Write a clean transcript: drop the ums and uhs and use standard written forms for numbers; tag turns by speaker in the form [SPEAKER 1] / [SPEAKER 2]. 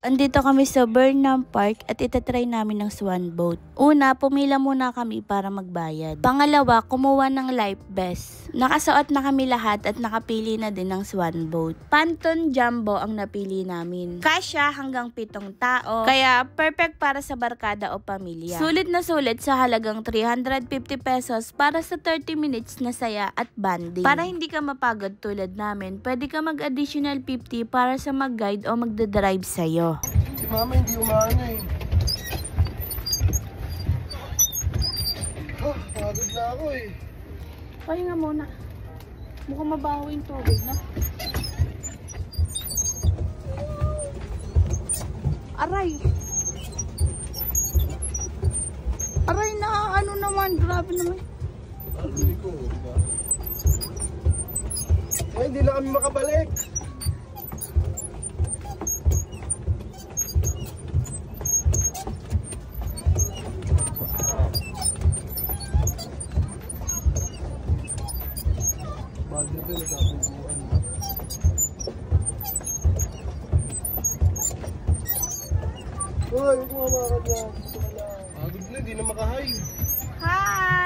[SPEAKER 1] Andito kami sa Burnham Park at itatry namin ng swan boat. Una, pumila muna kami para magbayad. Pangalawa, kumuha ng life vest. Nakasuot na kami lahat at nakapili na din ng swan boat. Panton Jumbo ang napili namin. Kasya hanggang 7 tao, kaya perfect para sa barkada o pamilya. Sulit na sulit sa halagang 350 pesos para sa 30 minutes na saya at banding. Para hindi ka mapagod tulad namin, pwede ka mag-additional 50 para sa mag-guide o magdadrive sa'yo.
[SPEAKER 2] Si mama hindi umaano eh. Oh, pagod na ako eh.
[SPEAKER 1] Pahinga muna. Mukhang mabaho yung tubig, no? Aray! Aray na, ano naman, grabe naman.
[SPEAKER 2] Aray ko, diba? Ay, hindi na kami makabalik. Bagay din, nagkapubuan. Uy, huwag mo mamakad niya. Pagod na, hindi na makahay.
[SPEAKER 1] Hi!